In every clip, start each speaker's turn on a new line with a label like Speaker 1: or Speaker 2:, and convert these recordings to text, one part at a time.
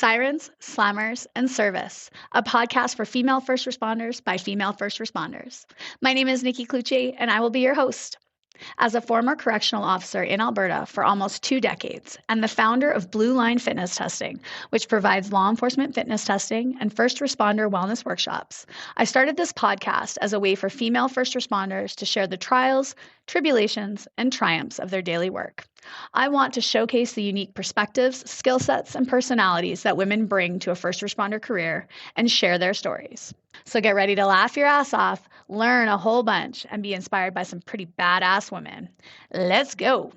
Speaker 1: Sirens, Slammers, and Service, a podcast for female first responders by female first responders. My name is Nikki Clucci, and I will be your host. As a former correctional officer in Alberta for almost 2 decades and the founder of Blue Line Fitness Testing, which provides law enforcement fitness testing and first responder wellness workshops, I started this podcast as a way for female first responders to share the trials, tribulations, and triumphs of their daily work. I want to showcase the unique perspectives, skill sets, and personalities that women bring to a first responder career and share their stories. So get ready to laugh your ass off, learn a whole bunch, and be inspired by some pretty badass women. Let's go.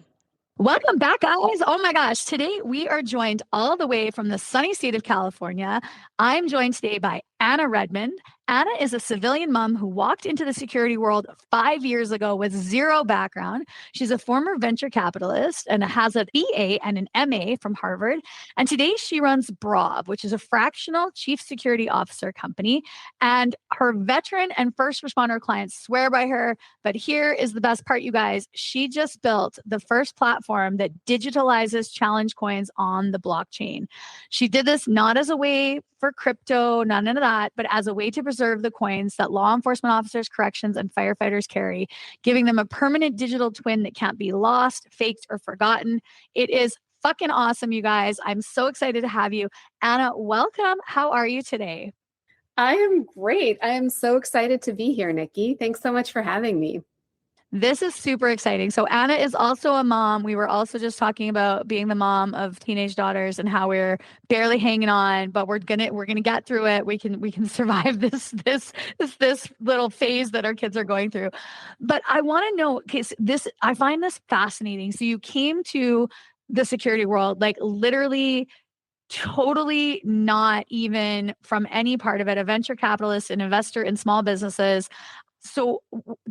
Speaker 2: Welcome back, guys. Oh my gosh. Today we are joined all the way from the sunny state of California. I'm joined today by Anna Redmond. Anna is a civilian mom who walked into the security world 5 years ago with zero background. She's a former venture capitalist and has an BA and an MA from Harvard. And today she runs Braav, which is a fractional chief security officer company. And her veteran and first responder clients swear by her. But here is the best part, you guys. She just built the first platform that digitalizes challenge coins on the blockchain. She did this not as a way for crypto, none of that, but as a way to preserve the coins that law enforcement officers, corrections, and firefighters carry, giving them a permanent digital twin that can't be lost, faked, or forgotten. It is fucking awesome, you guys. I'm so excited to have you. Anna, welcome. How are you today?
Speaker 3: I am great. I am so excited to be here, Nikki. Thanks so much for having me.
Speaker 2: This is super exciting. So Anna is also a mom. We were also just talking about being the mom of teenage daughters and how we're barely hanging on, but we're gonna get through it. We can survive this little phase that our kids are going through. But I want to know, because I find this fascinating. So you came to the security world like literally totally not even from any part of it, a venture capitalist, an investor in small businesses. So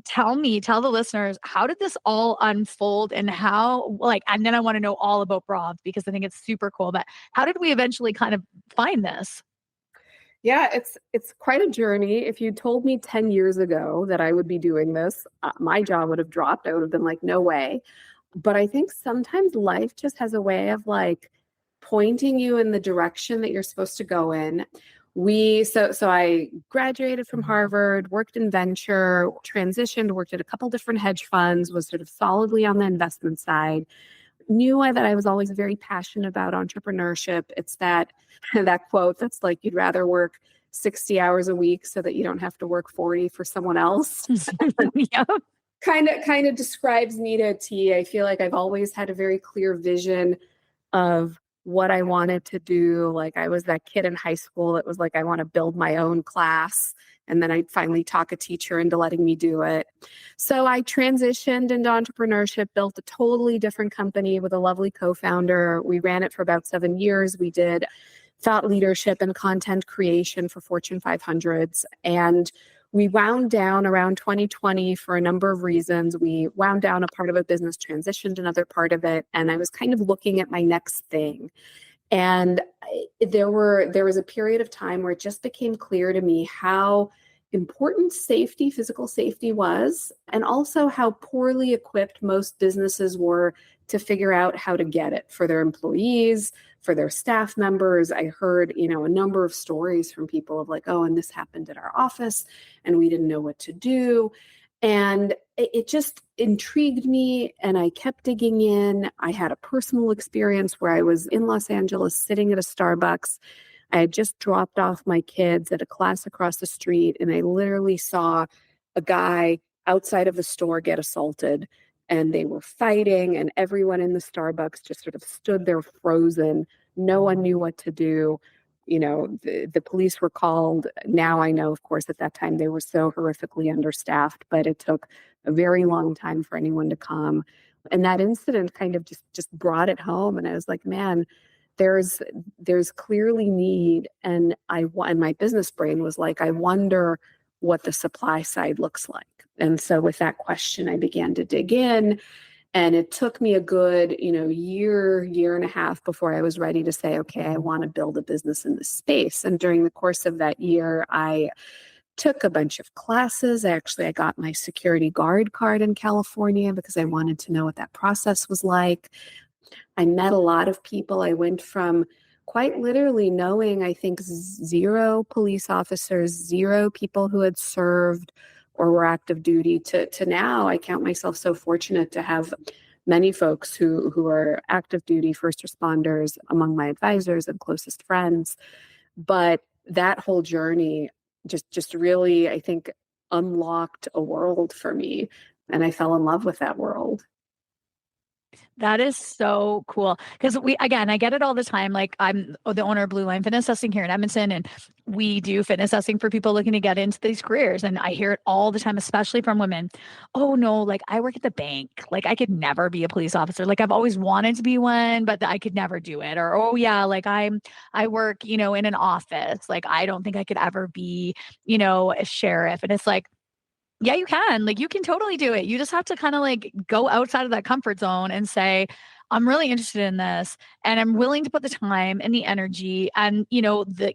Speaker 2: tell the listeners, how did this all unfold and and then I want to know all about Braav because I think it's super cool, but how did we eventually kind of find this?
Speaker 3: Yeah, it's quite a journey. If you told me 10 years ago that I would be doing this, my jaw would have dropped. I would have been like, no way. But I think sometimes life just has a way of like pointing you in the direction that you're supposed to go in. So I graduated from Harvard, worked in venture, transitioned, worked at a couple different hedge funds, was sort of solidly on the investment side. Knew that I was always very passionate about entrepreneurship. It's that quote that's like, you'd rather work 60 hours a week so that you don't have to work 40 for someone else.
Speaker 2: Yeah.
Speaker 3: Kind of describes me to a T. I feel like I've always had a very clear vision of what I wanted to do. Like I was that kid in high school that was like, I want to build my own class. And then I'd finally talk a teacher into letting me do it. So I transitioned into entrepreneurship, built a totally different company with a lovely co-founder. We ran it for about 7 years. We did thought leadership and content creation for Fortune 500s. And we wound down around 2020 for a number of reasons. We wound down a part of a business, transitioned another part of it, and I was kind of looking at my next thing. And there was a period of time where it just became clear to me how important physical safety was, and also how poorly equipped most businesses were to figure out how to get it for their employees, for their staff members. I heard, a number of stories from people of like, oh, and this happened at our office and we didn't know what to do. And it just intrigued me and I kept digging in. I had a personal experience where I was in Los Angeles sitting at a Starbucks. I had just dropped off my kids at a class across the street and I literally saw a guy outside of the store get assaulted. And they were fighting and everyone in the Starbucks just sort of stood there frozen. No one knew what to do. The police were called. Now I know, of course, at that time they were so horrifically understaffed, but it took a very long time for anyone to come. And that incident kind of just brought it home. And I was like, man, there's clearly need. And my business brain was like, I wonder what the supply side looks like. And so with that question, I began to dig in, and it took me a good, year and a half before I was ready to say, okay, I want to build a business in this space. And during the course of that year, I took a bunch of classes. I got my security guard card in California because I wanted to know what that process was like. I met a lot of people. I went from quite literally knowing, I think, zero police officers, zero people who had served or were active duty, to now I count myself so fortunate to have many folks who are active duty first responders among my advisors and closest friends. But that whole journey just really, I think, unlocked a world for me. And I fell in love with that world.
Speaker 2: That is so cool. Because again, I get it all the time. Like, I'm the owner of Blue Line Fitness Testing here in Edmonton, and we do fitness testing for people looking to get into these careers. And I hear it all the time, especially from women. Oh no, like I work at the bank. Like I could never be a police officer. Like I've always wanted to be one, but I could never do it. Or, oh yeah, like I work, in an office. Like I don't think I could ever be, a sheriff. And it's like, yeah, you can. Like, you can totally do it. You just have to kind of like go outside of that comfort zone and say, I'm really interested in this and I'm willing to put the time and the energy and,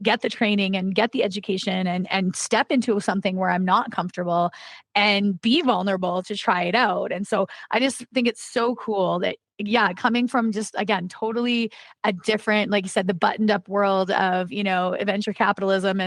Speaker 2: get the training and get the education and step into something where I'm not comfortable and be vulnerable to try it out. And so I just think it's so cool that, yeah, coming from just, again, totally a different, like you said, the buttoned up world of, venture capitalism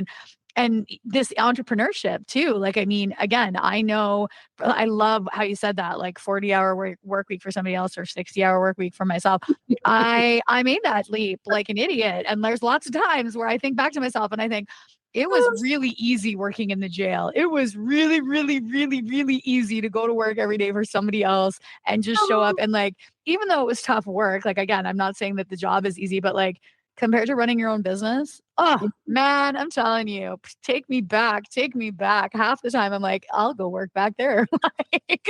Speaker 2: and this entrepreneurship too. Like, I mean, again, I know, I love how you said that, like 40-hour work week for somebody else or 60-hour work week for myself. I made that leap like an idiot. And there's lots of times where I think back to myself and I think, it was really easy working in the jail. It was really, really, really, really easy to go to work every day for somebody else and just show up. And like, even though it was tough work, like, again, I'm not saying that the job is easy, but like, compared to running your own business, oh man, I'm telling you, take me back, take me back. Half the time I'm like, I'll go work back there.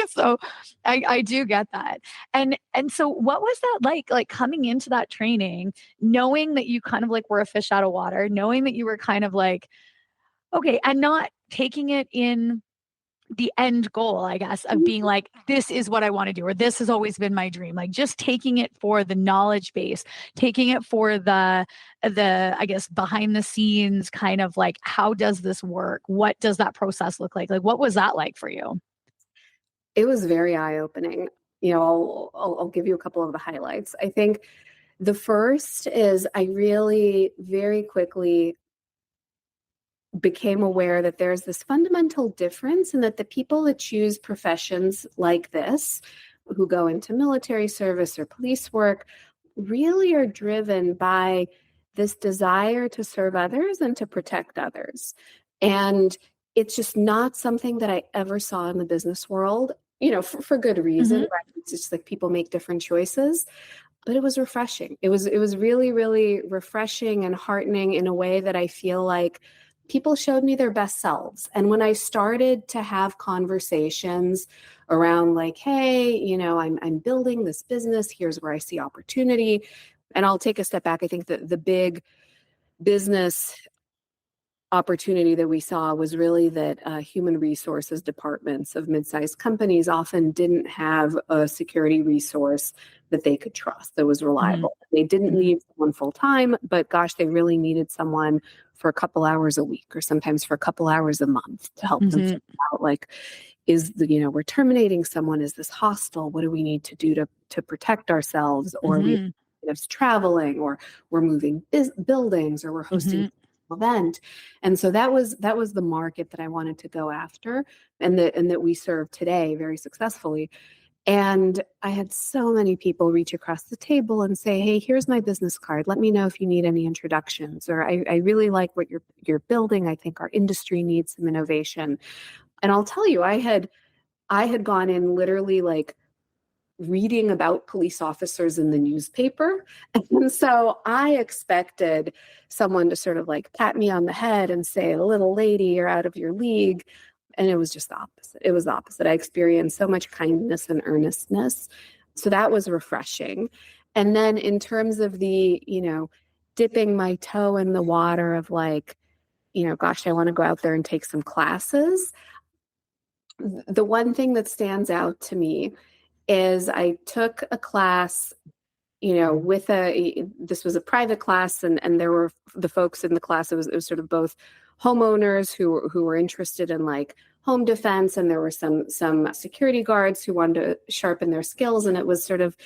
Speaker 2: So I do get that. And so what was that like coming into that training, knowing that you kind of like were a fish out of water, knowing that you were kind of like, okay, and not taking it in the end goal, I guess, of being like, this is what I want to do, or this has always been my dream. Like just taking it for the knowledge base, taking it for I guess, behind the scenes kind of like, how does this work? What does that process look like? Like, what was that like for you?
Speaker 3: It was very eye-opening. I'll give you a couple of the highlights. I think the first is I really very quickly became aware that there's this fundamental difference and that the people that choose professions like this, who go into military service or police work, really are driven by this desire to serve others and to protect others. And it's just not something that I ever saw in the business world, for good reason, right? It's just like people make different choices. But it was refreshing. It was really, really refreshing and heartening in a way that I feel like people showed me their best selves. And when I started to have conversations around like, hey, I'm building this business, here's where I see opportunity. And I'll take a step back. I think that the big business opportunity that we saw was really that human resources departments of mid-sized companies often didn't have a security resource that they could trust that was reliable. They didn't need someone full time, but gosh, they really needed someone for a couple hours a week or sometimes for a couple hours a month to help them figure out like, we're terminating someone, is this hostile? What do we need to do to protect ourselves? Or we traveling, or we're moving buildings, or we're hosting event. And so that was the market that I wanted to go after and that we serve today very successfully. And I had so many people reach across the table and say, hey, here's my business card. Let me know if you need any introductions, or I really like what you're building. I think our industry needs some innovation. And I'll tell you, I had gone in literally like reading about police officers in the newspaper. And so I expected someone to sort of like pat me on the head and say, little lady, you're out of your league. And it was just the opposite. It was the opposite. I experienced so much kindness and earnestness. So that was refreshing. And then in terms of the, dipping my toe in the water of like, gosh, I want to go out there and take some classes. The one thing that stands out to me is I took a class, this was a private class, and there were the folks in the class. It was sort of both homeowners who were interested in like home defense, and there were some security guards who wanted to sharpen their skills. And it was sort of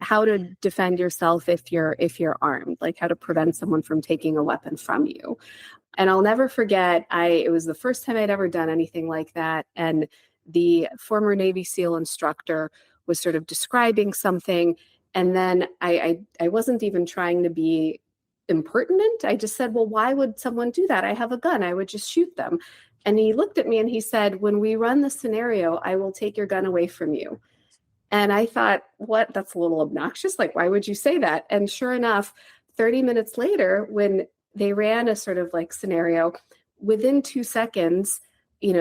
Speaker 3: how to defend yourself if you're armed, like how to prevent someone from taking a weapon from you. And I'll never forget, it was the first time I'd ever done anything like that. And the former Navy SEAL instructor was sort of describing something. And then I wasn't even trying to be impertinent. I just said, well, why would someone do that? I have a gun. I would just shoot them. And he looked at me and he said, when we run the scenario, I will take your gun away from you. And I thought, what? That's a little obnoxious. Like, why would you say that? And sure enough, 30 minutes later, when they ran a sort of like scenario, within 2 seconds, it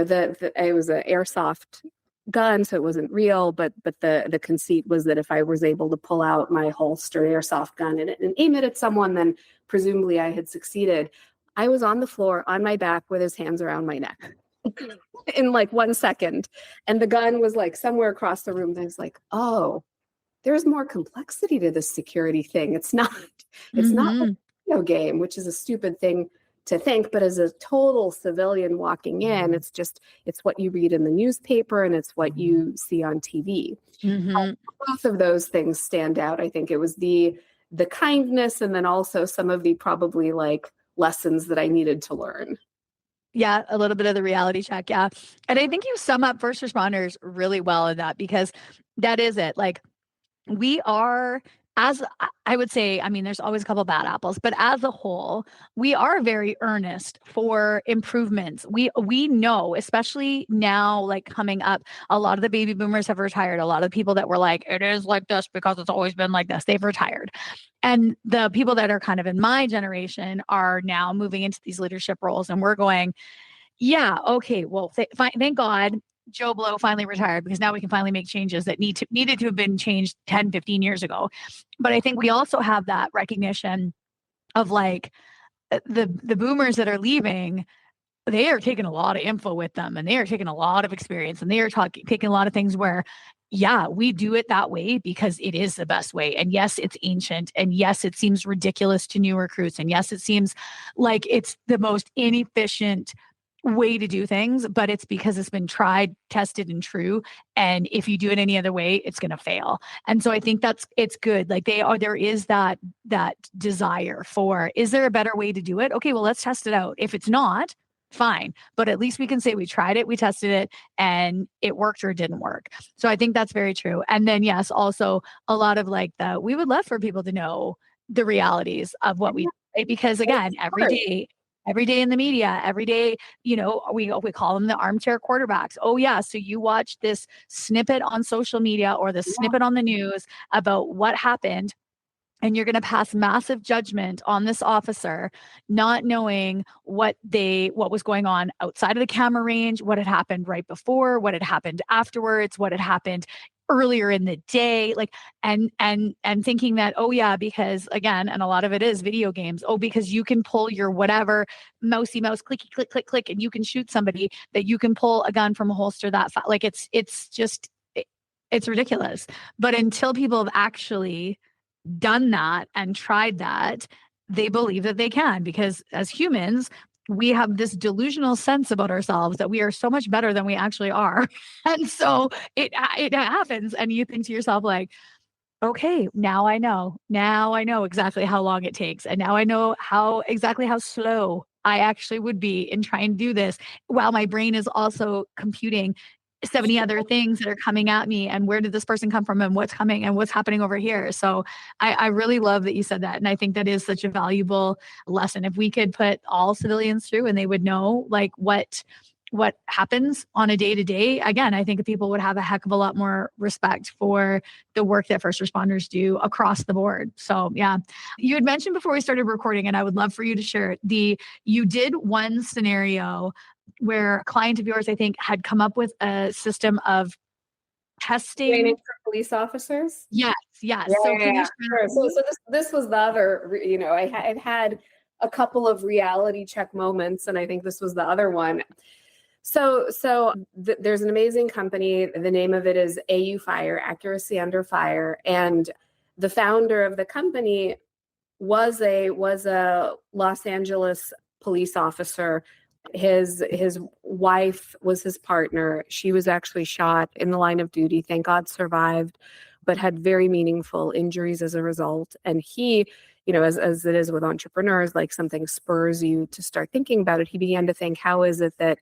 Speaker 3: was an airsoft gun, so it wasn't real, but the conceit was that if I was able to pull out my holstered airsoft gun and aim it at someone, then presumably I had succeeded. I was on the floor on my back with his hands around my neck in like 1 second. And the gun was like somewhere across the room. And I was like, oh, there's more complexity to this security thing. It's not a video game, which is a stupid thing to think, but as a total civilian walking in, it's what you read in the newspaper and it's what you see on TV. Both of those things stand out. I think it was the kindness and then also some of the probably like lessons that I needed to learn.
Speaker 2: Yeah, a little bit of the reality check. Yeah. And I think you sum up first responders really well in that, because that is it. Like, we are, as I would say, I mean, there's always a couple bad apples, but as a whole, we are very earnest for improvements. We know, especially now, like coming up, a lot of the baby boomers have retired. A lot of the people that were like, it is like this because it's always been like this, they've retired. And the people that are kind of in my generation are now moving into these leadership roles. And we're going, yeah, okay, well, thank God Joe Blow finally retired, because now we can finally make changes that needed to have been changed 10, 15 years ago. But I think we also have that recognition of like the boomers that are leaving, they are taking a lot of info with them, and they are taking a lot of experience, and they are taking a lot of things where, yeah, we do it that way because it is the best way. And yes, it's ancient. And yes, it seems ridiculous to new recruits. And yes, it seems like it's the most inefficient way to do things, but it's because it's been tried, tested, and true. And if you do it any other way, it's going to fail. And so I think it's good. Like there is that desire for, is there a better way to do it? Okay, well, let's test it out. If it's not, fine. But at least we can say we tried it, we tested it, and it worked or it didn't work. So I think that's very true. And then, yes, also a lot of like we would love for people to know the realities of what we do, right? Because again, every day in the media, every day, we call them the armchair quarterbacks. Oh yeah. So you watch this snippet on social media or the snippet on the news about what happened, and you're going to pass massive judgment on this officer, not knowing what was going on outside of the camera range, what had happened right before, what had happened afterwards, what had happened earlier in the day, like, and thinking that, oh yeah, because again, and a lot of it is video games. Oh, because you can pull your whatever mousey mouse, clicky, click, click, click, and you can shoot somebody, that you can pull a gun from a holster that fast. Like it's ridiculous. But until people have actually done that and tried that, they believe that they can, because as humans, we have this delusional sense about ourselves that we are so much better than we actually are. And so it happens, and you think to yourself like, okay, now I know exactly how long it takes. And now I know exactly how slow I actually would be in trying to do this, while my brain is also computing 70 other things that are coming at me, and where did this person come from, and what's coming, and what's happening over here. So I really love that you said that. And I think that is such a valuable lesson. If we could put all civilians through and they would know like what happens on a day-to-day, again, I think people would have a heck of a lot more respect for the work that first responders do across the board. So yeah, you had mentioned before we started recording, and I would love for you to share you did one scenario where a client of yours, I think, had come up with a system of testing.
Speaker 3: Training for police officers?
Speaker 2: Yes.
Speaker 3: Yeah,
Speaker 2: So can you
Speaker 3: share? So this was the other, I've had a couple of reality check moments, and I think this was the other one. So there's an amazing company. The name of it is AU Fire, Accuracy Under Fire. And the founder of the company was a Los Angeles police officer. His wife was his partner. She was actually shot in the line of duty. Thank God survived. but had very meaningful injuries as a result. And he, as it is with entrepreneurs, like something spurs you to start thinking about it. He began to think, how is it that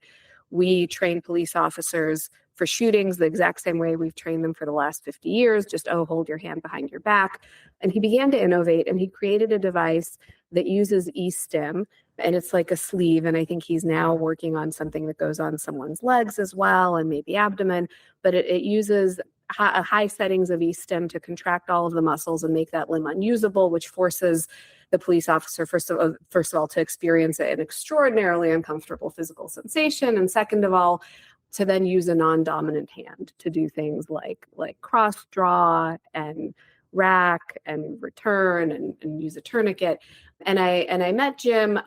Speaker 3: we train police officers for shootings the exact same way we've trained them for the last 50 years, just, hold your hand behind your back. And he began to innovate, and he created a device that uses eStim, and it's like a sleeve. And I think he's now working on something that goes on someone's legs as well, and maybe abdomen, but it uses high settings of eStim to contract all of the muscles and make that limb unusable, which forces the police officer, first of all, to experience an extraordinarily uncomfortable physical sensation, and second of all, to then use a non-dominant hand to do things like cross draw and rack and return and use a tourniquet. And I met Jim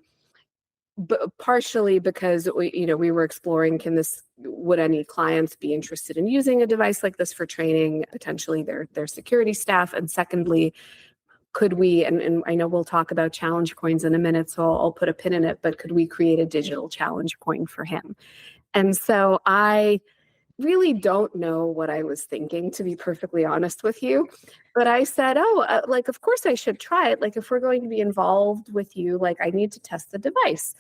Speaker 3: partially because we were exploring, would any clients be interested in using a device like this for training potentially their security staff, and secondly, could we, and I know we'll talk about challenge coins in a minute, so I'll put a pin in it, but could we create a digital challenge coin for him? And so I really don't know what I was thinking, to be perfectly honest with you. But I said, of course I should try it. Like, if we're going to be involved with you, I need to test the device.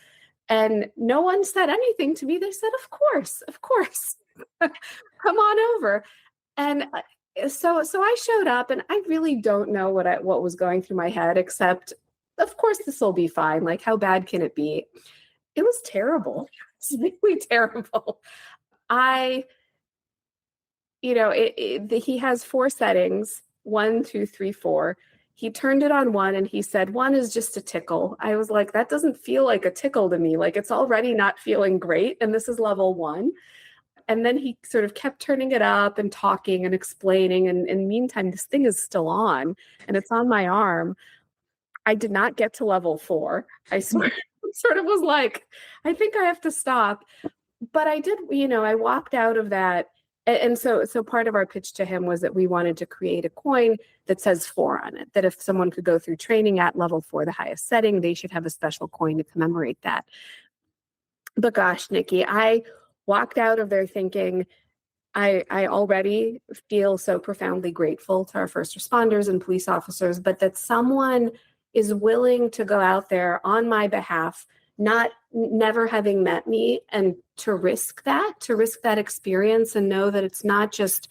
Speaker 3: And no one said anything to me. They said, of course, come on over. And so I showed up, and I really don't know what was going through my head, except, of course, this will be fine. Like, how bad can it be? It was terrible. It's really terrible. He has 4 settings, 1, 2, 3, 4. He turned it on 1 and he said, 1 is just a tickle. I was like, that doesn't feel like a tickle to me. Like, it's already not feeling great. And this is level 1. And then he sort of kept turning it up and talking and explaining. And in the meantime, this thing is still on and it's on my arm. I did not get to level 4. I sort of was like, I think I have to stop. But I did, I walked out of that. And so part of our pitch to him was that we wanted to create a coin that says 4 on it, that if someone could go through training at level 4, the highest setting, they should have a special coin to commemorate that. But gosh, Nikki, I walked out of there thinking, I already feel so profoundly grateful to our first responders and police officers, but that someone is willing to go out there on my behalf, never having met me, and to risk that experience and know that it's not just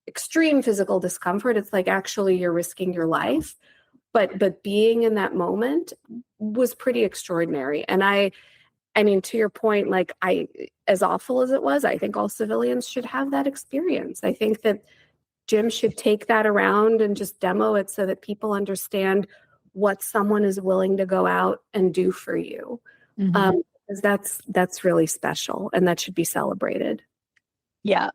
Speaker 3: extreme physical discomfort. It's like, actually, you're risking your life. But being in that moment was pretty extraordinary. And I mean, to your point, as awful as it was, I think all civilians should have that experience. I think that Jim should take that around and just demo it so that people understand what someone is willing to go out and do for you.
Speaker 2: Mm-hmm.
Speaker 3: Because that's really special, and that should be celebrated.
Speaker 2: Yeah,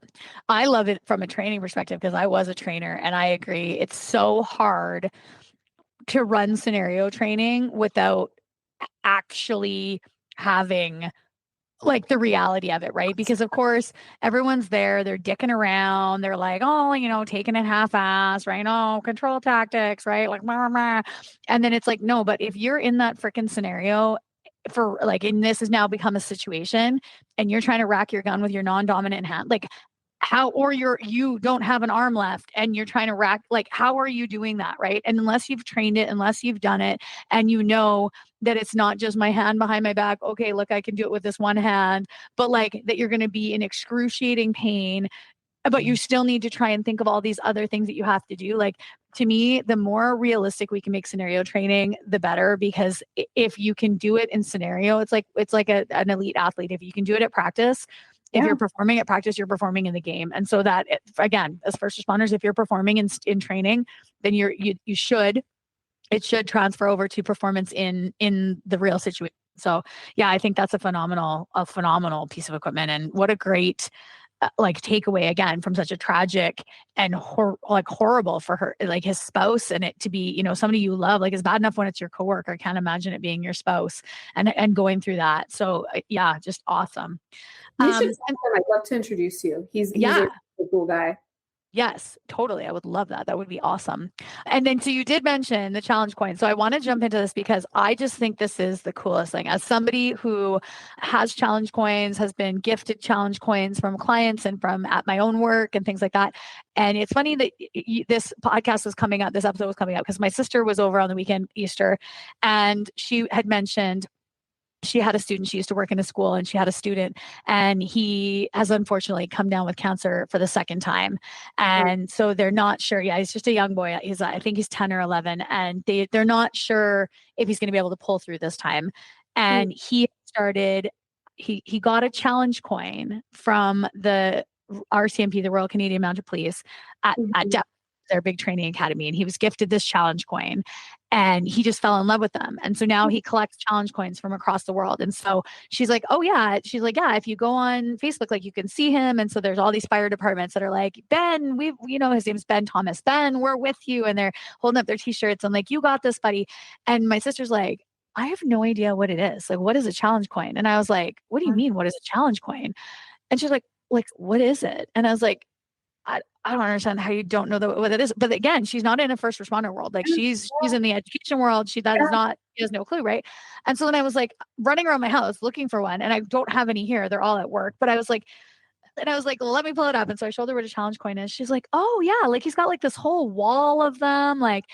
Speaker 2: I love it from a training perspective because I was a trainer, and I agree. It's so hard to run scenario training without actually having the reality of it, right? Because of course everyone's there, they're dicking around, they're like, taking it half-ass, right? Oh, control tactics, right? Like, blah, blah. And then it's like, no, but if you're in that freaking scenario and this has now become a situation and you're trying to rack your gun with your non-dominant hand, you don't have an arm left and you're trying to rack, how are you doing that, right? And unless you've trained it, unless you've done it, and that it's not just my hand behind my back, okay, look, I can do it with this one hand, but that you're going to be in excruciating pain, but you still need to try and think of all these other things that you have to do. To me, the more realistic we can make scenario training, the better, because if you can do it in scenario, it's like an elite athlete. If you can do it at practice, if you're performing at practice, you're performing in the game. And so that, again, as first responders, if you're performing in training, then it should transfer over to performance in the real situation. So yeah, I think that's a phenomenal piece of equipment, and what a great takeaway again from such a tragic and horrible for her, his spouse, and it to be, somebody you love. It's bad enough when it's your coworker. I can't imagine it being your spouse and going through that. So yeah, just awesome.
Speaker 3: You should. I'd love to introduce you. He's a cool guy.
Speaker 2: Yes, totally. I would love that. That would be awesome. And then, so you did mention the challenge coin. So I want to jump into this because I just think this is the coolest thing. As somebody who has challenge coins, has been gifted challenge coins from clients and from at my own work and things like that. And it's funny that this podcast was coming up, this episode was coming up because my sister was over on the weekend, Easter, and she had mentioned she had a student, she used to work in a school, and she had a student, and he has unfortunately come down with cancer for the second time. And so they're not sure. Yeah, he's just a young boy. I think he's 10 or 11, and they're not sure if he's going to be able to pull through this time. And he got a challenge coin from the RCMP, the Royal Canadian Mounted Police, at their big training academy, and he was gifted this challenge coin, and he just fell in love with them. And so now he collects challenge coins from across the world. And so she's like, oh yeah, she's like, yeah, if you go on Facebook, like you can see him. And so there's all these fire departments that are like, Ben, his name's Ben Thomas, Ben, we're with you. And they're holding up their t-shirts and like, you got this, buddy. And my sister's like, I have no idea what it is. Like, what is a challenge coin? And I was like, what do you mean? What is a challenge coin? And she's like, what is it? And I was like, I don't understand how you don't know what it is. But again, she's not in a first responder world. Like she's in the education world. She has no clue. Right. And so then I was like running around my house looking for one, and I don't have any here. They're all at work. But I was like, let me pull it up. And so I showed her what a challenge coin is. She's like, oh yeah, like he's got like this whole wall of them. Like,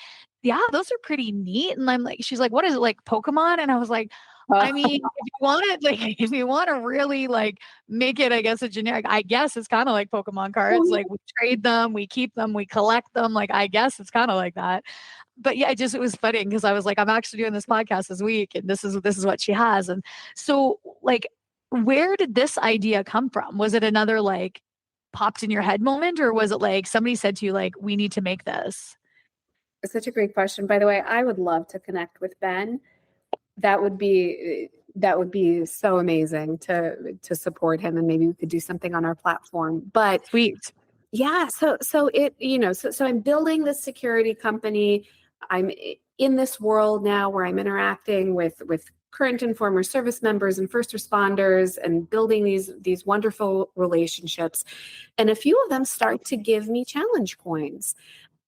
Speaker 2: yeah, those are pretty neat. And I'm like, she's like, what is it, like Pokemon? And I was like, I mean, if you want to really like make it, I guess, a generic, I guess it's kind of like Pokemon cards. Like we trade them, we keep them, we collect them. Like, I guess it's kind of like that. But yeah, it was funny because I was like, I'm actually doing this podcast this week, and this is what she has. And so like, where did this idea come from? Was it another like popped in your head moment, or was it like somebody said to you, like, we need to make this?
Speaker 3: It's such a great question. By the way, I would love to connect with Ben. That would be so amazing to support him, and maybe we could do something on our platform. But
Speaker 2: sweet.
Speaker 3: Yeah. So I'm building this security company. I'm in this world now where I'm interacting with current and former service members and first responders and building these wonderful relationships. And a few of them start to give me challenge coins.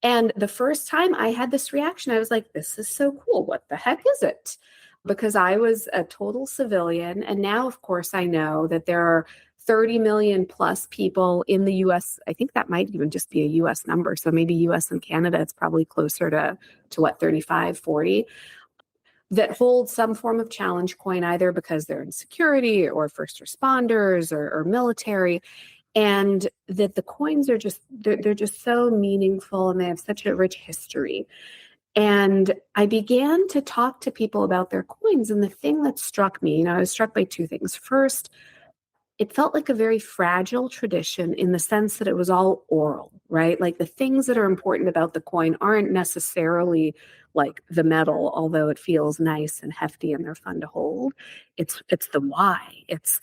Speaker 3: And the first time I had this reaction, I was like, this is so cool. What the heck is it? Because I was a total civilian. And now, of course, I know that there are 30 million plus people in the US. I think that might even just be a US number. So maybe US and Canada, it's probably closer to what, 35, 40, that hold some form of challenge coin, either because they're in security or first responders or military. And that the coins are they're just so meaningful, and they have such a rich history. And I began to talk to people about their coins. And the thing that struck me, I was struck by two things. First, it felt like a very fragile tradition in the sense that it was all oral, right? Like the things that are important about the coin aren't necessarily like the metal, although it feels nice and hefty and they're fun to hold. It's the why. It's,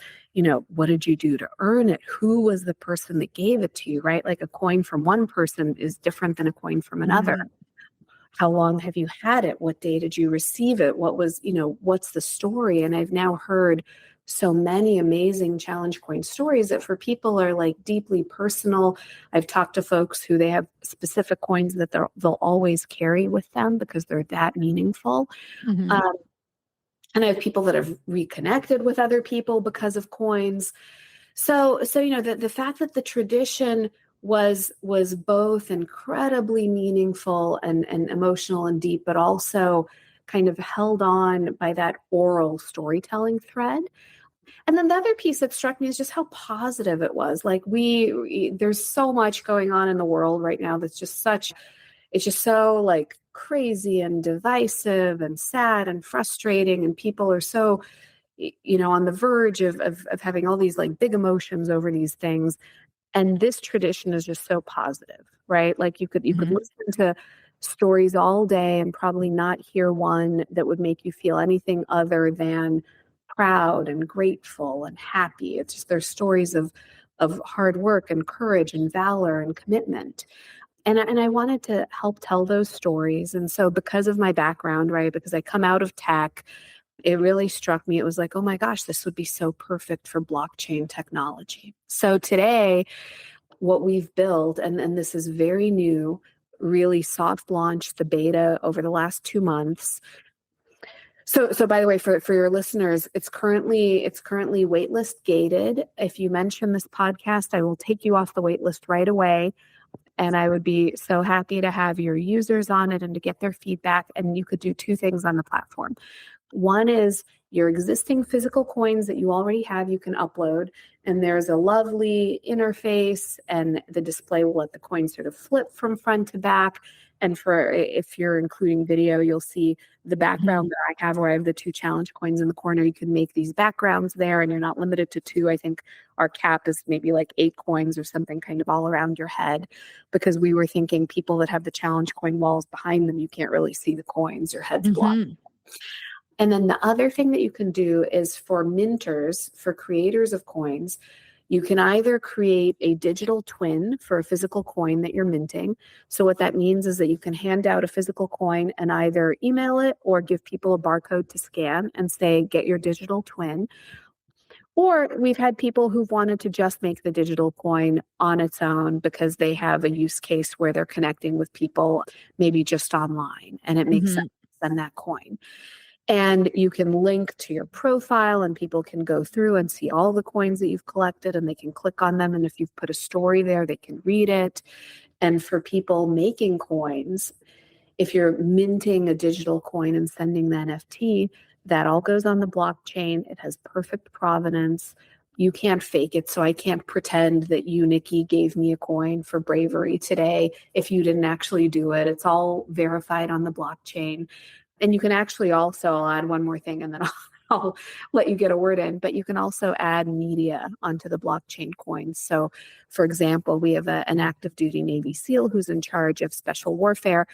Speaker 3: what did you do to earn it? Who was the person that gave it to you, right? Like a coin from one person is different than a coin from another. Mm-hmm. How long have you had it? What day did you receive it? What was, what's the story? And I've now heard so many amazing challenge coin stories that for people are like deeply personal. I've talked to folks who they have specific coins that they'll always carry with them because they're that meaningful. Mm-hmm. And I have people that have reconnected with other people because of coins. So the fact that the tradition was both incredibly meaningful and emotional and deep, but also kind of held on by that oral storytelling thread. And then the other piece that struck me is just how positive it was. Like there's so much going on in the world right now that's it's just so like crazy and divisive and sad and frustrating. And people are so, on the verge of having all these like big emotions over these things. And this tradition is just so positive, right? Like you could
Speaker 2: Mm-hmm.
Speaker 3: listen to stories all day and probably not hear one that would make you feel anything other than proud and grateful and happy. It's just there's stories of hard work and courage and valor and commitment. And I wanted to help tell those stories. And so because of my background, right, because I come out of tech, it really struck me. It was like, oh my gosh, this would be so perfect for blockchain technology. So today, what we've built, and this is very new, really soft launched the beta over the last 2 months. So by the way, for your listeners, it's currently waitlist gated. If you mention this podcast, I will take you off the waitlist right away. And I would be so happy to have your users on it and to get their feedback. And you could do 2 things on the platform. One is your existing physical coins that you already have, you can upload. And there's a lovely interface, and the display will let the coins sort of flip from front to back. And if you're including video, you'll see the background that I have, where I have the 2 challenge coins in the corner. You can make these backgrounds there, and you're not limited to 2. I think our cap is maybe like 8 coins or something, kind of all around your head, because we were thinking people that have the challenge coin walls behind them, you can't really see the coins, your head's blocked. And then the other thing that you can do is for minters, for creators of coins, you can either create a digital twin for a physical coin that you're minting. So what that means is that you can hand out a physical coin and either email it or give people a barcode to scan and say, get your digital twin. Or we've had people who've wanted to just make the digital coin on its own because they have a use case where they're connecting with people, maybe just online, and it makes sense to send that coin. And you can link to your profile, and people can go through and see all the coins that you've collected, and they can click on them. And if you've put a story there, they can read it. And for people making coins, if you're minting a digital coin and sending the NFT, that all goes on the blockchain. It has perfect provenance. You can't fake it. So I can't pretend that you, Nikki, gave me a coin for bravery today if you didn't actually do it. It's all verified on the blockchain. And you can actually also, I'll add one more thing and then I'll let you get a word in, but you can also add media onto the blockchain coins. So for example, we have an active duty Navy SEAL who's in charge of special warfare.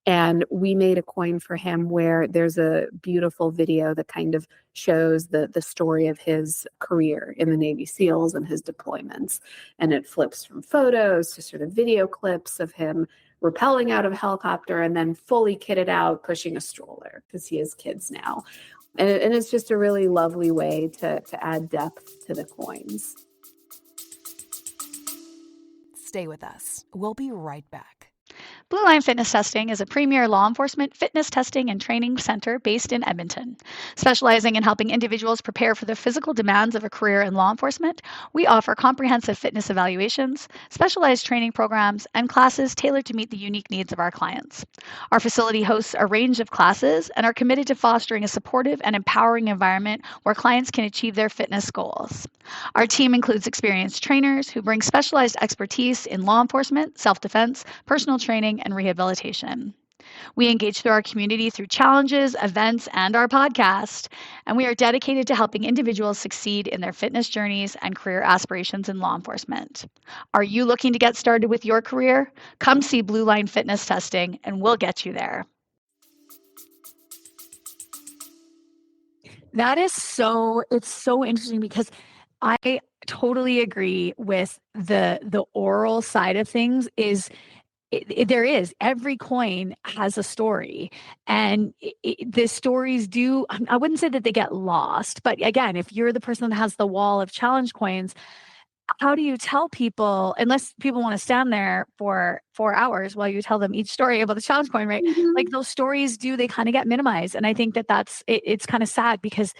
Speaker 3: And we made a coin for him where there's a beautiful video that kind of shows the story of his career in the Navy SEALs and his deployments. And it flips from photos to sort of video clips of him rappelling out of a helicopter and then fully kitted out pushing a stroller because he has kids now. And it's just a really lovely way to add depth to the coins.
Speaker 4: Stay with us. We'll be right back.
Speaker 1: Blue Line Fitness Testing is a premier law enforcement fitness testing and training center based in Edmonton. Specializing in helping individuals prepare for the physical demands of a career in law enforcement, we offer comprehensive fitness evaluations, specialized training programs, and classes tailored to meet the unique needs of our clients. Our facility hosts a range of classes and are committed to fostering a supportive and empowering environment where clients can achieve their fitness goals. Our team includes experienced trainers who bring specialized expertise in law enforcement, self-defense, personal training, and rehabilitation. We engage through our community through challenges, events, and our podcast, and we are dedicated to helping individuals succeed in their fitness journeys and career aspirations in law enforcement. Are you looking to get started with your career? Come see Blue Line Fitness Testing, and we'll get you there.
Speaker 2: It's so interesting because I totally agree with the oral side of things. There is, every coin has a story, and the stories do, I wouldn't say that they get lost, but again, if you're the person that has the wall of challenge coins, how do you tell people, unless people want to stand there for 4 hours while you tell them each story about the challenge coin, right? Like those stories they kind of get minimized. And I think it's kind of sad because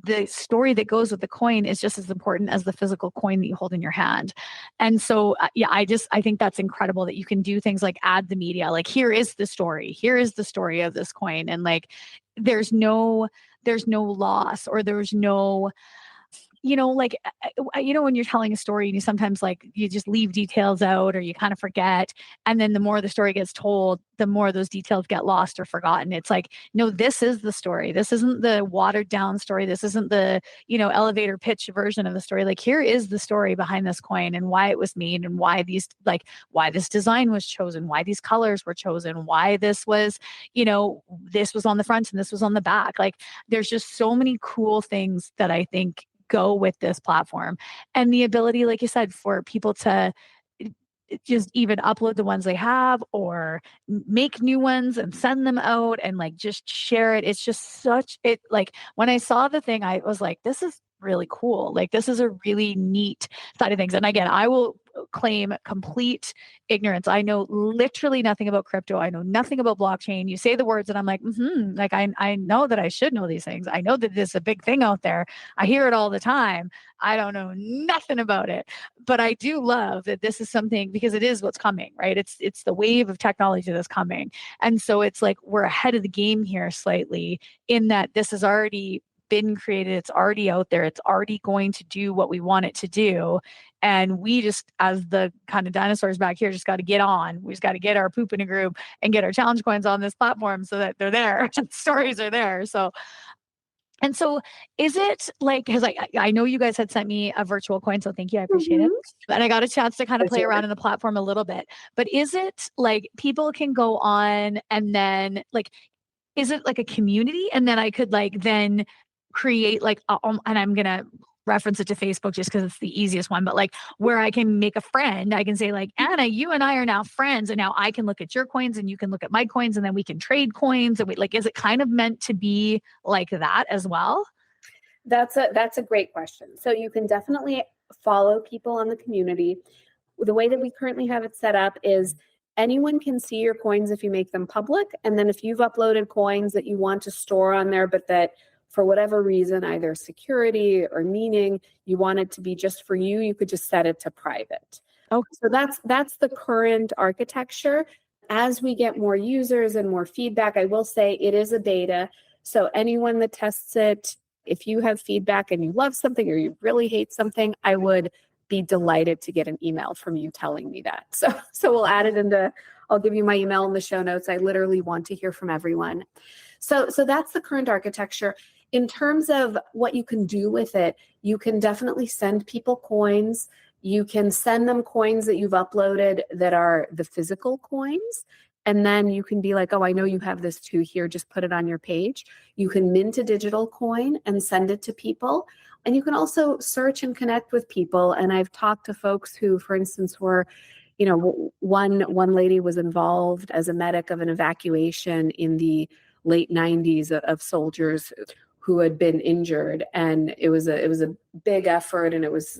Speaker 2: the story that goes with the coin is just as important as the physical coin that you hold in your hand. And so, I think that's incredible that you can do things like add the media, like here is the story of this coin. And like, there's no loss, or there's no, like, when you're telling a story and you sometimes you just leave details out or you kind of forget. And then the more the story gets told, the more those details get lost or forgotten. It's like, no, this is the story. This isn't the watered down story. This isn't the, elevator pitch version of the story. Like, here is the story behind this coin and why it was made and why why this design was chosen, why these colors were chosen, why this was, this was on the front and this was on the back. Like, there's just so many cool things that I think go with this platform, and the ability, like you said, for people to just even upload the ones they have or make new ones and send them out and just share it. It's just when I saw the thing, I was like, this is really cool. Like, this is a really neat side of things. And again, I will claim complete ignorance. I know literally nothing about crypto. I know nothing about blockchain. You say the words and I'm like, like I know that I should know these things. I know that this is a big thing out there. I hear it all the time. I don't know nothing about it, but I do love that this is something, because it is what's coming, right? It's the wave of technology that's coming. And so it's like we're ahead of the game here slightly, in that this has already been created. It's already out there. It's already going to do what we want it to do. And we just, as the kind of dinosaurs back here, just got to get on. We just got to get our poop in a group and get our challenge coins on this platform so that they're there. Stories are there. So, and so is it like, because I know you guys had sent me a virtual coin, so thank you. I appreciate it. And I got a chance to kind of play around in the platform a little bit. But is it like people can go on and then like, is it like a community? And then I could like then create like, and I'm going to reference it to Facebook just because it's the easiest one, but like where I can make a friend, I can say like, Anna, you and I are now friends. And now I can look at your coins and you can look at my coins and then we can trade coins. And we like, is it kind of meant to be like that as well?
Speaker 3: That's a great question. So you can definitely follow people on the community. The way that we currently have it set up is anyone can see your coins if you make them public. And then if you've uploaded coins that you want to store on there, but that for whatever reason, either security or meaning, you want it to be just for you, you could just set it to private.
Speaker 2: Okay.
Speaker 3: So that's the current architecture. As we get more users and more feedback, I will say it is a beta. So anyone that tests it, if you have feedback and you love something or you really hate something, I would be delighted to get an email from you telling me that. So we'll add it into, I'll give you my email in the show notes. I literally want to hear from everyone. So that's the current architecture. In terms of what you can do with it, you can definitely send people coins. You can send them coins that you've uploaded that are the physical coins. And then you can be like, oh, I know you have this too here, just put it on your page. You can mint a digital coin and send it to people. And you can also search and connect with people. And I've talked to folks who, for instance, were, one lady was involved as a medic of an evacuation in the late 90s of soldiers who had been injured. And it was a big effort, and it was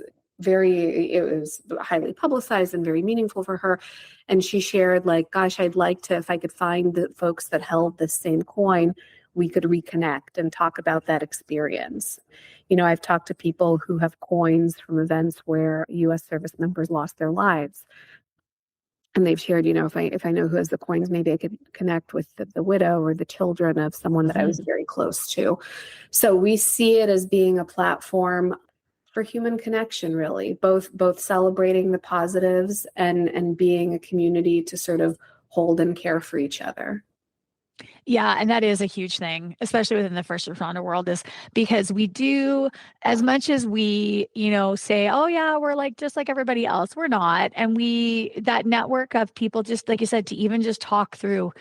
Speaker 3: highly publicized and very meaningful for her. And she shared like, gosh, I'd like to, if I could find the folks that held this same coin, we could reconnect and talk about that experience. I've talked to people who have coins from events where U.S. service members lost their lives. And they've shared, if I know who has the coins, maybe I could connect with the widow or the children of someone that I was very close to. So we see it as being a platform for human connection, really, both celebrating the positives and being a community to sort of hold and care for each other.
Speaker 2: Yeah. And that is a huge thing, especially within the first responder world, is because we do, as much as we, say, oh yeah, we're like, just like everybody else, we're not. And that network of people, just like you said, to even just talk through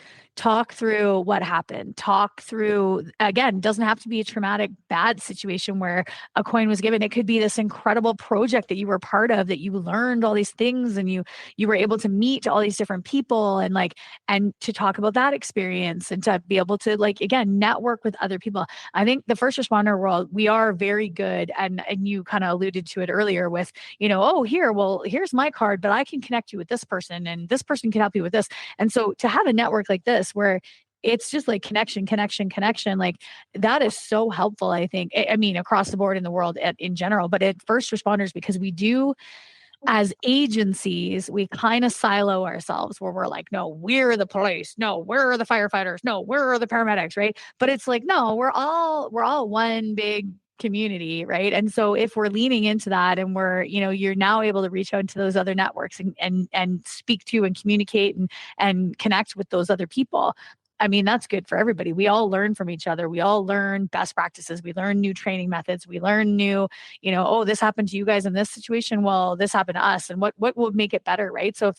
Speaker 2: what happened, talk through, again, doesn't have to be a traumatic, bad situation where a coin was given. It could be this incredible project that you were part of, that you learned all these things and you were able to meet all these different people and to talk about that experience and to be able to again, network with other people. I think the first responder world, we are very good. And you kind of alluded to it earlier with, here's my card, but I can connect you with this person and this person can help you with this. And so to have a network like this, where it's just like connection, like that is so helpful, I think. I mean, across the board in the world in general, but at first responders, because we do, as agencies, we kind of silo ourselves where we're like, no, we're the police. No, we're the firefighters. No, we're the paramedics. Right. But it's like, no, we're all one big community. Right. And so if we're leaning into that and we're, you're now able to reach out to those other networks and speak to and communicate and connect with those other people. I mean, that's good for everybody. We all learn from each other. We all learn best practices. We learn new training methods. We learn new, oh, this happened to you guys in this situation. Well, this happened to us. And what will make it better, right? So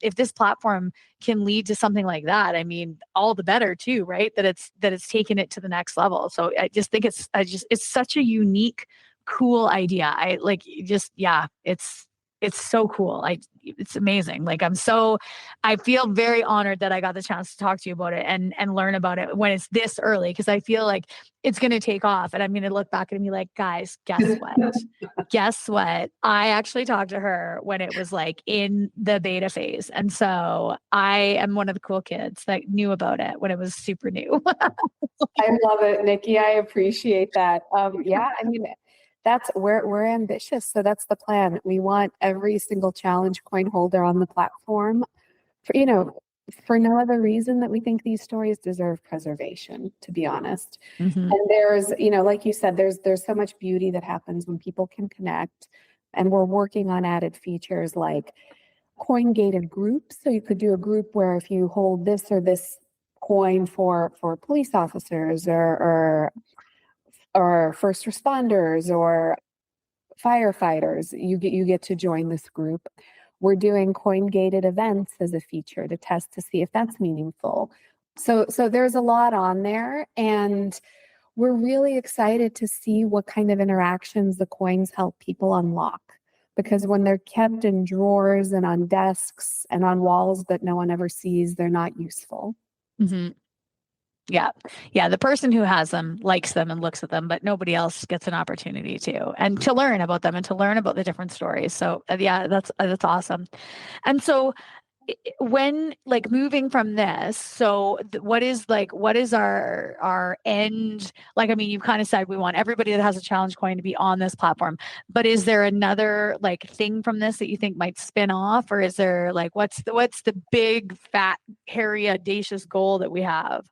Speaker 2: if this platform can lead to something like that, I mean, all the better too, right? That it's taken it to the next level. So I just think it's such a unique, cool idea. It's it's so cool. It's amazing. Like I feel very honored that I got the chance to talk to you about it and learn about it when it's this early. Cause I feel like it's going to take off and I'm going to look back and be like, guys, guess what? Guess what? I actually talked to her when it was like in the beta phase. And so I am one of the cool kids that knew about it when it was super new.
Speaker 3: I love it, Nikki. I appreciate that. Yeah, I mean, we're ambitious, so that's the plan. We want every single challenge coin holder on the platform for, for no other reason that we think these stories deserve preservation, to be honest.
Speaker 2: Mhm.
Speaker 3: And there's, like you said, there's so much beauty that happens when people can connect. And we're working on added features like coin gated groups. So you could do a group where if you hold this or this coin for police officers or first responders or firefighters, you get to join this group. We're doing coin gated events as a feature to test to see if that's meaningful. So there's a lot on there, and we're really excited to see what kind of interactions the coins help people unlock. Because when they're kept in drawers and on desks and on walls that no one ever sees, they're not useful.
Speaker 2: Mm-hmm. Yeah. Yeah. The person who has them likes them and looks at them, but nobody else gets an opportunity to, and to learn about them and to learn about the different stories. So yeah, that's awesome. And so when like moving from this, so what is our end? Like, I mean, you've kind of said we want everybody that has a challenge coin to be on this platform, but is there another like thing from this that you think might spin off, or is there like, what's the big fat, hairy, audacious goal that we have?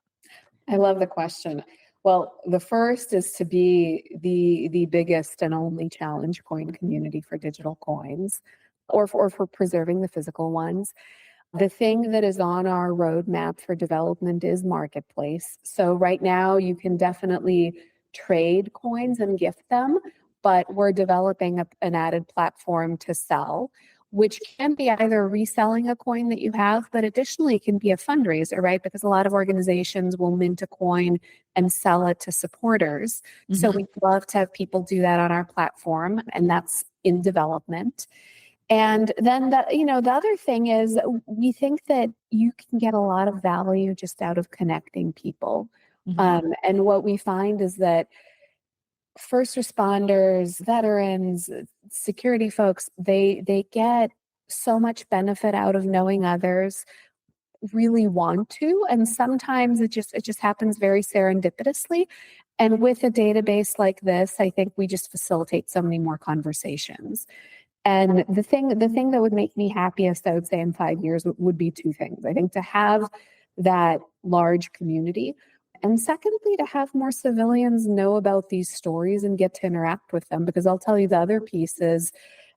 Speaker 3: I love the question. Well, the first is to be the biggest and only challenge coin community for digital coins, or for preserving the physical ones. The thing that is on our roadmap for development is marketplace. So right now you can definitely trade coins and gift them, but we're developing an added platform to sell, which can be either reselling a coin that you have, but additionally it can be a fundraiser, right? Because a lot of organizations will mint a coin and sell it to supporters. Mm-hmm. So we'd love to have people do that on our platform, and that's in development. And then the other thing is we think that you can get a lot of value just out of connecting people. Mm-hmm. And what we find is that first responders, veterans, security folks, they get so much benefit out of knowing others really want to. And sometimes it just happens very serendipitously. And with a database like this, I think we just facilitate so many more conversations. And the thing that would make me happiest, I would say, in 5 years would be two things. I think to have that large community, and secondly, to have more civilians know about these stories and get to interact with them. Because I'll tell you the other piece is,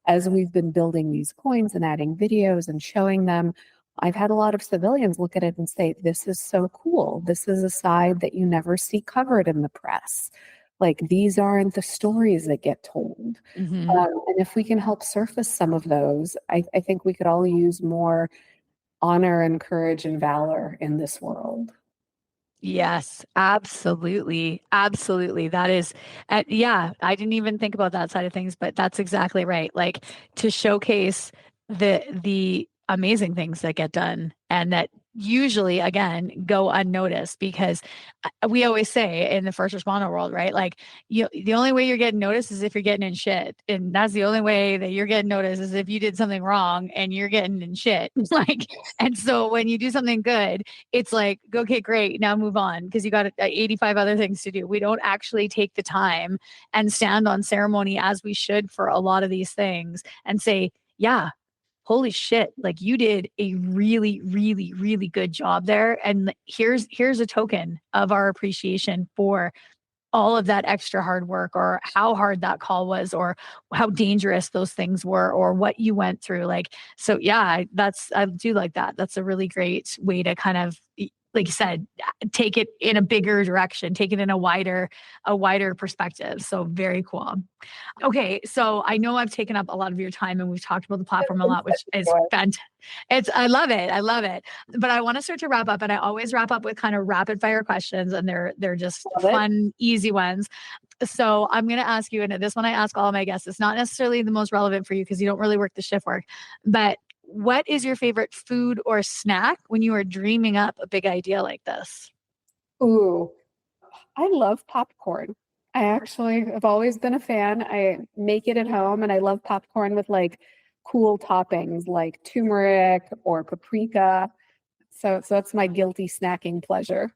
Speaker 3: as we've been building these coins and adding videos and showing them, I've had a lot of civilians look at it and say, this is so cool. This is a side that you never see covered in the press. Like, these aren't the stories that get told. Mm-hmm. And if we can help surface some of those, I think we could all use more honor and courage and valor in this world.
Speaker 2: Yes, absolutely. Absolutely. That is, yeah, I didn't even think about that side of things, but that's exactly right. Like, to showcase the amazing things that get done and that usually, again, go unnoticed, because we always say in the first responder world, right? Like, the only way you're getting noticed is if you're getting in shit. And that's the only way that you're getting noticed is if you did something wrong and you're getting in shit. Like, and so when you do something good, it's like, okay, great, now move on, because you got 85 other things to do. We don't actually take the time and stand on ceremony as we should for a lot of these things and say, yeah, holy shit, like, you did a really, really, really good job there. And here's a token of our appreciation for all of that extra hard work, or how hard that call was, or how dangerous those things were, or what you went through. Like, so yeah, I do like that. That's a really great way to kind of like you said, take it in a bigger direction, take it in a wider perspective. So very cool. Okay, so I know I've taken up a lot of your time and we've talked about the platform a lot, which is fantastic. I love it. I love it. But I want to start to wrap up, and I always wrap up with kind of rapid fire questions, and they're just fun, easy ones. So I'm going to ask you, and this one I ask all of my guests. It's not necessarily the most relevant for you because you don't really work the shift work, but what is your favorite food or snack when you are dreaming up a big idea like this?
Speaker 3: Ooh, I love popcorn. I actually have always been a fan. I make it at home and I love popcorn with like cool toppings like turmeric or paprika. So that's my guilty snacking pleasure.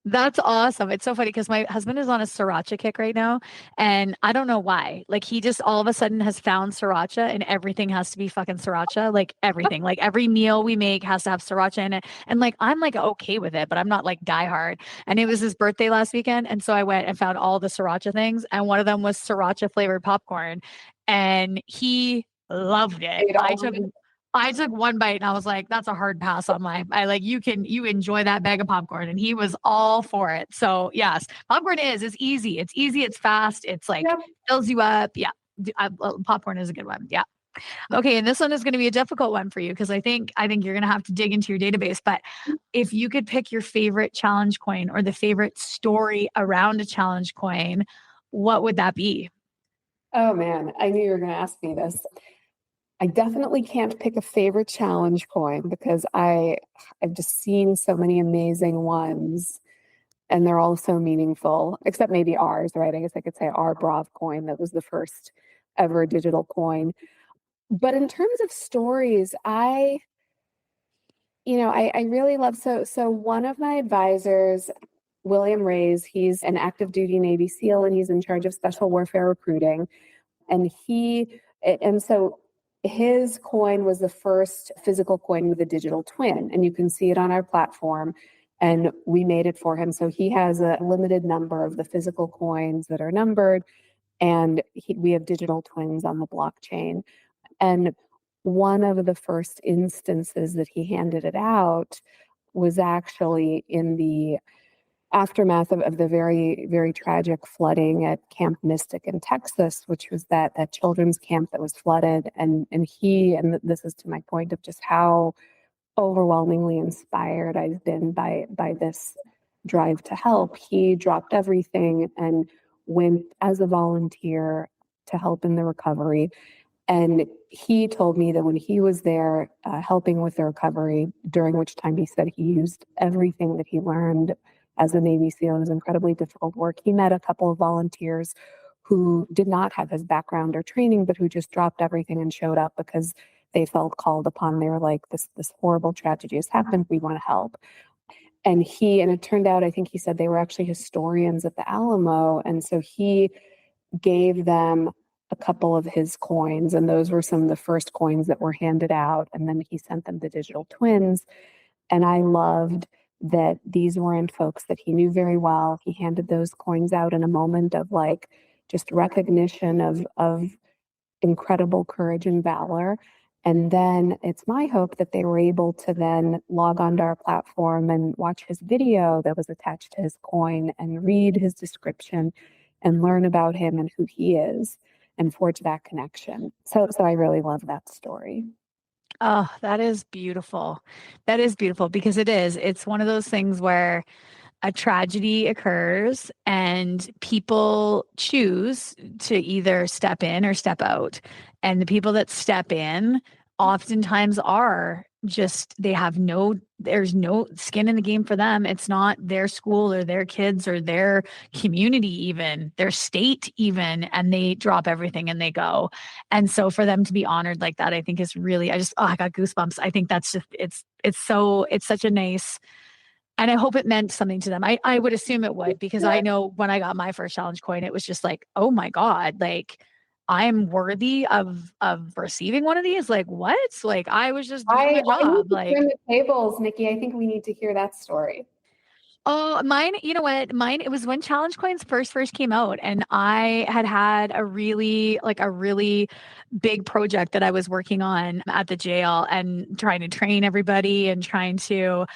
Speaker 2: That's awesome. It's so funny because my husband is on a sriracha kick right now, and I don't know why. Like he just all of a sudden has found sriracha, and everything has to be fucking sriracha. Like everything, like every meal we make has to have sriracha in it. And like I'm like okay with it, but I'm not like diehard. And it was his birthday last weekend, and so I went and found all the sriracha things, and one of them was sriracha flavored popcorn, and he loved it. I took one bite and I was like, that's a hard pass on I like, you enjoy that bag of popcorn. And he was all for it. So yes, popcorn it's easy. It's easy. It's fast. It's like fills you up. Yeah. Popcorn is a good one. Yeah. Okay. And this one is going to be a difficult one for you because I think you're going to have to dig into your database. But if you could pick your favorite challenge coin or the favorite story around a challenge coin, what would that be?
Speaker 3: Oh man, I knew you were going to ask me this. I definitely can't pick a favorite challenge coin because I've just seen so many amazing ones and they're all so meaningful, except maybe ours, right? I guess I could say our Braav coin that was the first ever digital coin. But in terms of stories, I really love so one of my advisors, William Rays, he's an active duty Navy SEAL and he's in charge of special warfare recruiting. And so his coin was the first physical coin with a digital twin, and you can see it on our platform. And we made it for him. So he has a limited number of the physical coins that are numbered, and we have digital twins on the blockchain. And one of the first instances that he handed it out was actually in the aftermath of the very, very tragic flooding at Camp Mystic in Texas, which was that children's camp that was flooded. And this is to my point of just how overwhelmingly inspired I've been by this drive to help. He dropped everything and went as a volunteer to help in the recovery. And he told me that when he was there helping with the recovery, during which time he said he used everything that he learned as a Navy SEAL. It was incredibly difficult work. He met a couple of volunteers who did not have his background or training, but who just dropped everything and showed up because they felt called upon. They were like, this horrible tragedy has happened. We want to help. And it turned out, I think he said they were actually historians at the Alamo. And so he gave them a couple of his coins, and those were some of the first coins that were handed out. And then he sent them the digital twins. And I loved that these weren't folks that he knew very well. He handed those coins out in a moment of like just recognition of incredible courage and valor. And then it's my hope that they were able to then log onto our platform and watch his video that was attached to his coin and read his description and learn about him and who he is and forge that connection. So I really love that story.
Speaker 2: Oh, that is beautiful. That is beautiful because it's one of those things where a tragedy occurs and people choose to either step in or step out. And the people that step in oftentimes are just, there's no skin in the game for them. It's not their school or their kids or their community, even their state, even, and they drop everything and they go. And so for them to be honored like that, I think is really, I got goosebumps. I think that's just, it's such a nice, and I hope it meant something to them. I would assume it would, because I know when I got my first challenge coin, it was just like, oh my God, like I'm worthy of receiving one of these. Like what? Like I was just doing my job. Like
Speaker 3: turn the tables, Nikki. I think we need to hear that story.
Speaker 2: Oh, mine, you know what? Mine, it was when challenge coins first came out, and I had a really big project that I was working on at the jail and trying to train everybody and trying to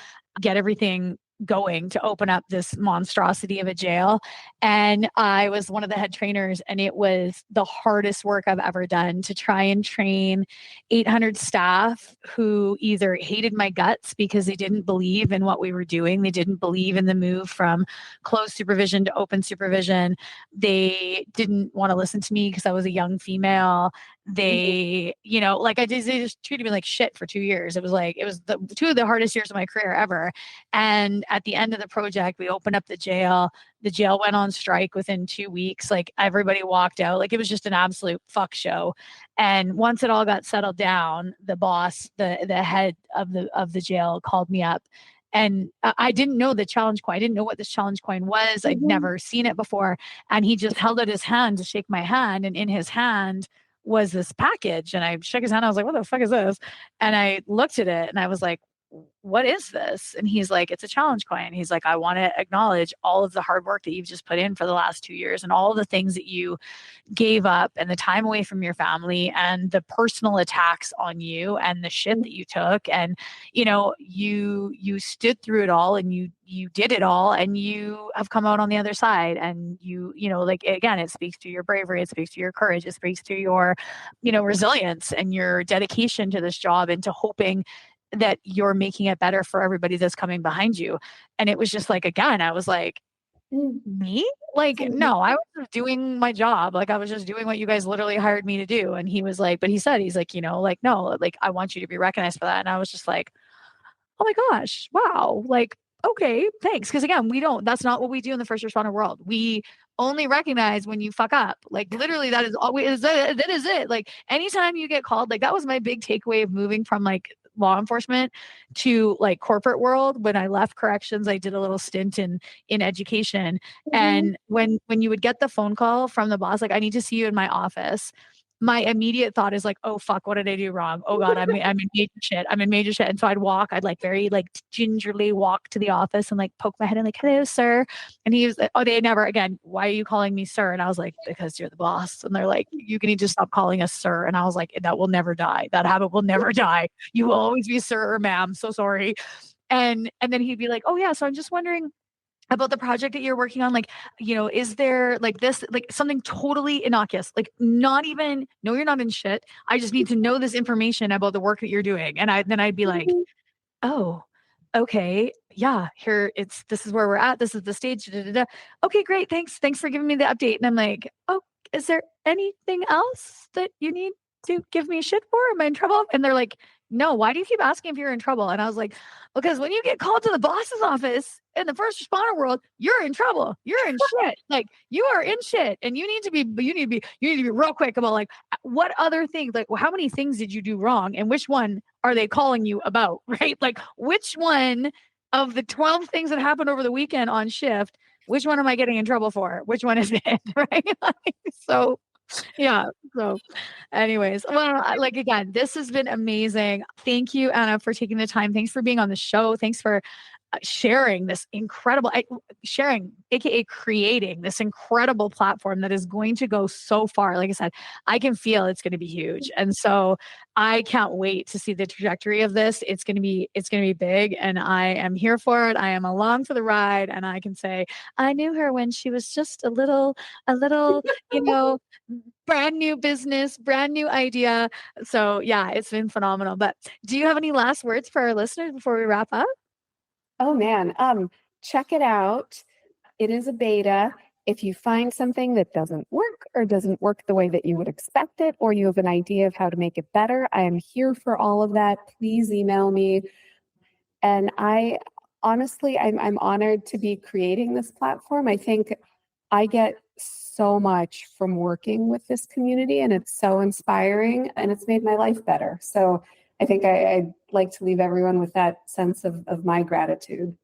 Speaker 2: get everything going to open up this monstrosity of a jail. And I was one of the head trainers, and it was the hardest work I've ever done to try and train 800 staff who either hated my guts because they didn't believe in what we were doing. They didn't believe in the move from closed supervision to open supervision. They didn't want to listen to me because I was a young female. They, they just treated me like shit for 2 years. It was the two of the hardest years of my career ever. And at the end of the project, we opened up the jail. The jail went on strike within 2 weeks. Like, everybody walked out. Like, it was just an absolute fuck show. And once it all got settled down, the boss, the head of the jail, called me up. And I didn't know the challenge coin. I didn't know what this challenge coin was. I'd never seen it before. And he just held out his hand to shake my hand. And in his hand was this package. And I shook his hand. I was like, what the fuck is this? And I looked at it and I was like, what is this? And he's like, it's a challenge coin. He's like, I want to acknowledge all of the hard work that you've just put in for the last 2 years, and all the things that you gave up, and the time away from your family, and the personal attacks on you, and the shit that you took. And, you stood through it all, and you did it all, and you have come out on the other side. And again, it speaks to your bravery. It speaks to your courage. It speaks to your, resilience and your dedication to this job, and to hoping that you're making it better for everybody that's coming behind you. And it was just like, again, I was like, me? Like, no, I was doing my job. Like, I was just doing what you guys literally hired me to do. And he was like, he's like, no, like, I want you to be recognized for that. And I was just like, oh my gosh, wow. Like, okay, thanks. Cause again, that's not what we do in the first responder world. We only recognize when you fuck up. Like, literally, that is always, that is it. Like, anytime you get called, like, that was my big takeaway of moving from like law enforcement to like corporate world. When I left corrections, I did a little stint in education. And when you would get the phone call from the boss, like, I need to see you in my office, my immediate thought is like, oh fuck, what did I do wrong? Oh God, I'm in major shit. I'm in major shit. And so I'd like very like gingerly walk to the office and like poke my head in, like, hello, sir. And he was like, oh, they never again, why are you calling me sir? And I was like, because you're the boss. And they're like, you need to stop calling us sir. And I was like, that will never die. That habit will never die. You will always be sir or ma'am. So sorry. And then he'd be like, oh yeah, so I'm just wondering about the project that you're working on. Like, is there like this, like something totally innocuous, like not even, no, you're not in shit. I just need to know this information about the work that you're doing. And I'd be like, oh, okay. Yeah, this is where we're at. This is the stage. Da, da, da. Okay, great. Thanks for giving me the update. And I'm like, oh, is there anything else that you need to give me shit for? Am I in trouble? And they're like, no, why do you keep asking if you're in trouble? And I was like, because when you get called to the boss's office in the first responder world, you're in trouble. You're in shit. Like, you are in shit. And you need to be real quick about like, what other things, like, how many things did you do wrong? And which one are they calling you about? Right? Like, which one of the 12 things that happened over the weekend on shift, which one am I getting in trouble for? Which one is it? Right? So yeah. So anyways, well, like, again, this has been amazing. Thank you, Anna, for taking the time. Thanks for being on the show. Thanks for sharing this incredible, AKA creating this incredible platform that is going to go so far. Like I said, I can feel it's going to be huge. And so I can't wait to see the trajectory of this. It's going to be big, and I am here for it. I am along for the ride. And I can say, I knew her when she was just a little, brand new business, brand new idea. So yeah, it's been phenomenal. But do you have any last words for our listeners before we wrap up?
Speaker 3: Oh man, check it out. It is a beta. If you find something that doesn't work or doesn't work the way that you would expect it, or you have an idea of how to make it better, I am here for all of that. Please email me. And I'm honored to be creating this platform. I think I get so much from working with this community, and it's so inspiring, and it's made my life better. So I think I'd like to leave everyone with that sense of my gratitude.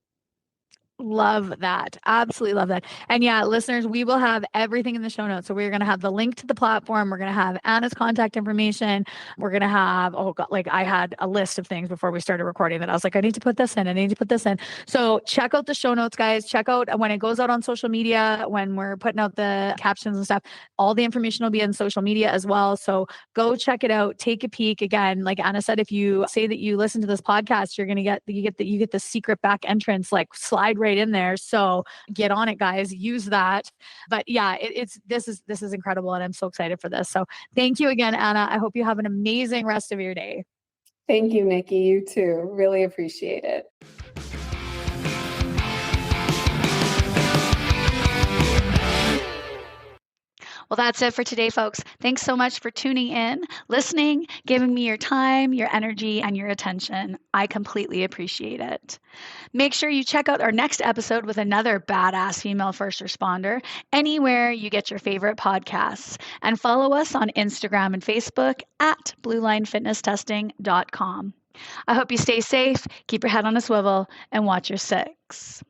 Speaker 2: Love that. Absolutely love that. And yeah, listeners, we will have everything in the show notes. So we're going to have the link to the platform. We're going to have Anna's contact information. We're going to have, oh God, like I had a list of things before we started recording that I was like, I need to put this in. I need to put this in. So check out the show notes, guys. Check out when it goes out on social media, when we're putting out the captions and stuff, all the information will be in social media as well. So go check it out. Take a peek. Again, like Anna said, if you say that you listen to this podcast, you're going to get the secret back entrance, like slide right in there. So get on it, guys. Use that. But yeah, this is incredible, and I'm so excited for this. So thank you again, Anna. I hope you have an amazing rest of your day.
Speaker 3: Thank you, Nikki. You too. Really appreciate it.
Speaker 1: Well, that's it for today, folks. Thanks so much for tuning in, listening, giving me your time, your energy, and your attention. I completely appreciate it. Make sure you check out our next episode with another badass female first responder anywhere you get your favorite podcasts. And follow us on Instagram and Facebook at bluelinefitnesstesting.com. I hope you stay safe, keep your head on a swivel, and watch your six.